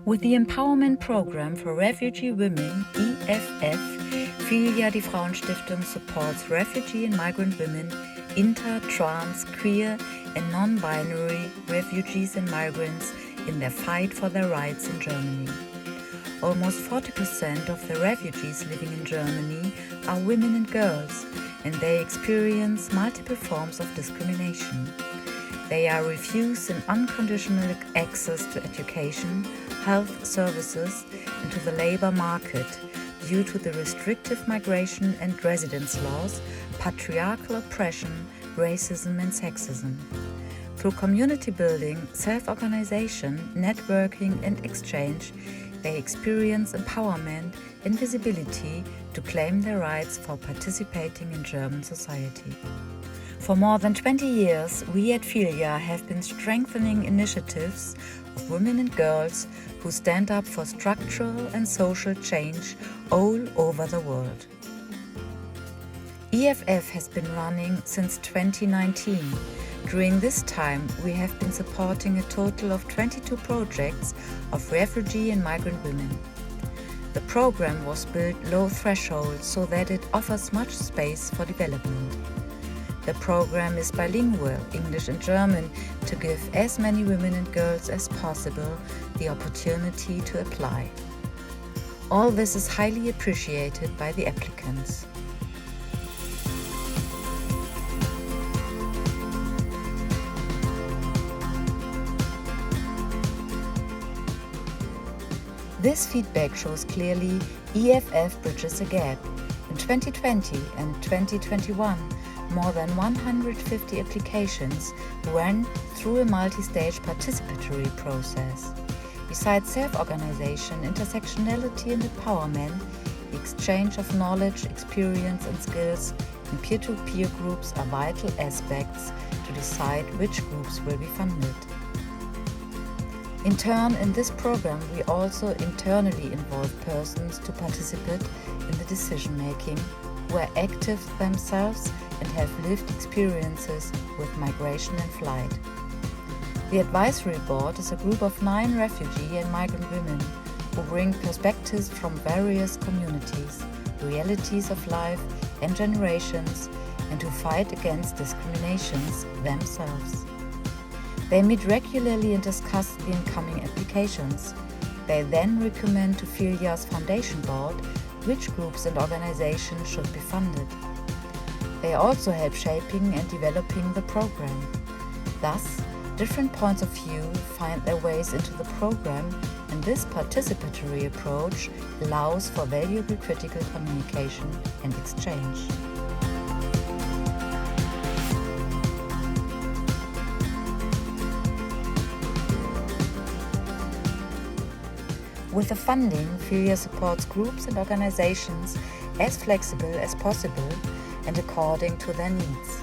With the Empowerment Program for Refugee Women, EFF, FLINTA, die Frauenstiftung supports refugee and migrant women, inter, trans, queer and non-binary refugees and migrants in their fight for their rights in Germany. Almost 40% of the refugees living in Germany are women and girls, and they experience multiple forms of discrimination. They are refused an unconditional access to education, health services, and to the labor market due to the restrictive migration and residence laws, patriarchal oppression, racism and sexism. Through community building, self-organization, networking and exchange, they experience empowerment and visibility to claim their rights for participating in German society. For more than 20 years, we at FLINTA have been strengthening initiatives of women and girls who stand up for structural and social change all over the world. EFF has been running since 2019. During this time, we have been supporting a total of 22 projects of refugee and migrant women. The program was built low threshold so that it offers much space for development. The program is bilingual, English and German, to give as many women and girls as possible the opportunity to apply. All this is highly appreciated by the applicants. This feedback shows clearly EFF bridges a gap. In 2020 and 2021, more than 150 applications went through a multi-stage participatory process. Besides self-organization, intersectionality and empowerment, the exchange of knowledge, experience and skills in peer-to-peer groups are vital aspects to decide which groups will be funded. In turn, in this program, we also internally involve persons to participate in the decision-making who are active themselves and have lived experiences with migration and flight. The advisory board is a group of 9 refugee and migrant women who bring perspectives from various communities, realities of life and generations, and who fight against discriminations themselves. They meet regularly and discuss the incoming applications. They then recommend to FLINTA's foundation board which groups and organizations should be funded. They also help shaping and developing the program. Thus, different points of view find their ways into the program, and this participatory approach allows for valuable critical communication and exchange. With the funding, FLINTA supports groups and organizations as flexible as possible and according to their needs.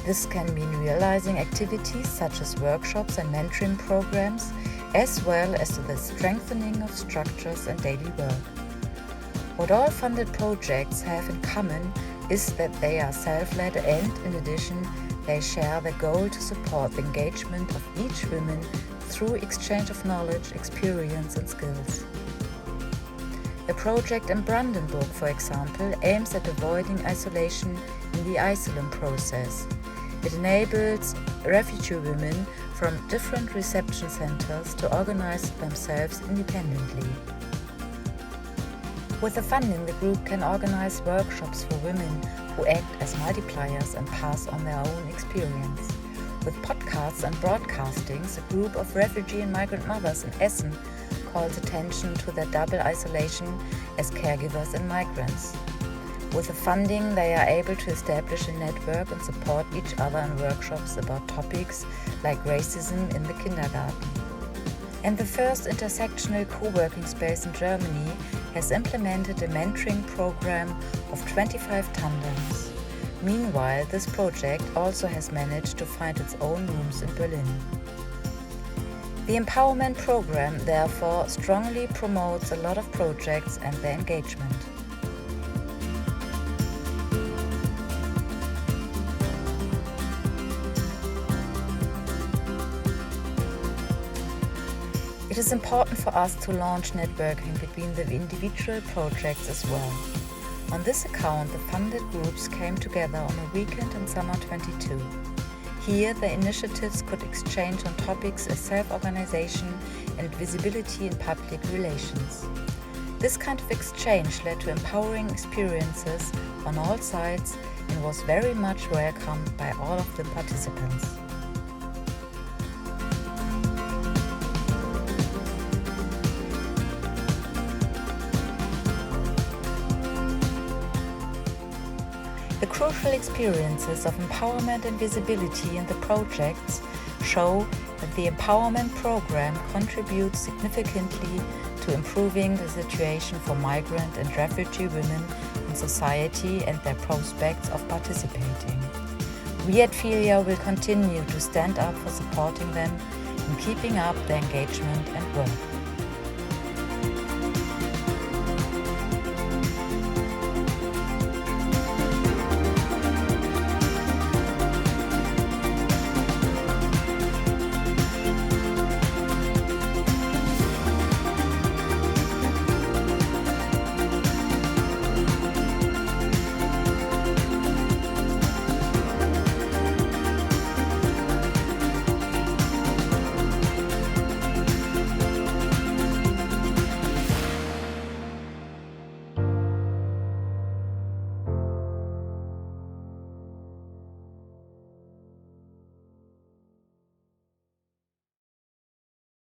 This can mean realizing activities such as workshops and mentoring programs, as well as the strengthening of structures and daily work. What all funded projects have in common is that they are self-led and, in addition, they share the goal to support the engagement of each woman through exchange of knowledge, experience and skills. A project in Brandenburg, for example, aims at avoiding isolation in the asylum process. It enables refugee women from different reception centers to organize themselves independently. With the funding, the group can organize workshops for women who act as multipliers and pass on their own experience. With podcasts and broadcastings, a group of refugee and migrant mothers in Essen calls attention to their double isolation as caregivers and migrants. With the funding, they are able to establish a network and support each other in workshops about topics like racism in the kindergarten. And the first intersectional co-working space in Germany has implemented a mentoring program of 25 tandems. Meanwhile, this project also has managed to find its own rooms in Berlin. The Empowerment Program, therefore, strongly promotes a lot of projects and their engagement. It is important for us to launch networking between the individual projects as well. On this account, the funded groups came together on a weekend in summer 22. Here, the initiatives could exchange on topics as self-organization and visibility in public relations. This kind of exchange led to empowering experiences on all sides and was very much welcomed by all of the participants. The crucial experiences of empowerment and visibility in the projects show that the empowerment program contributes significantly to improving the situation for migrant and refugee women in society and their prospects of participating. We at FILIA will continue to stand up for supporting them and keeping up their engagement and work.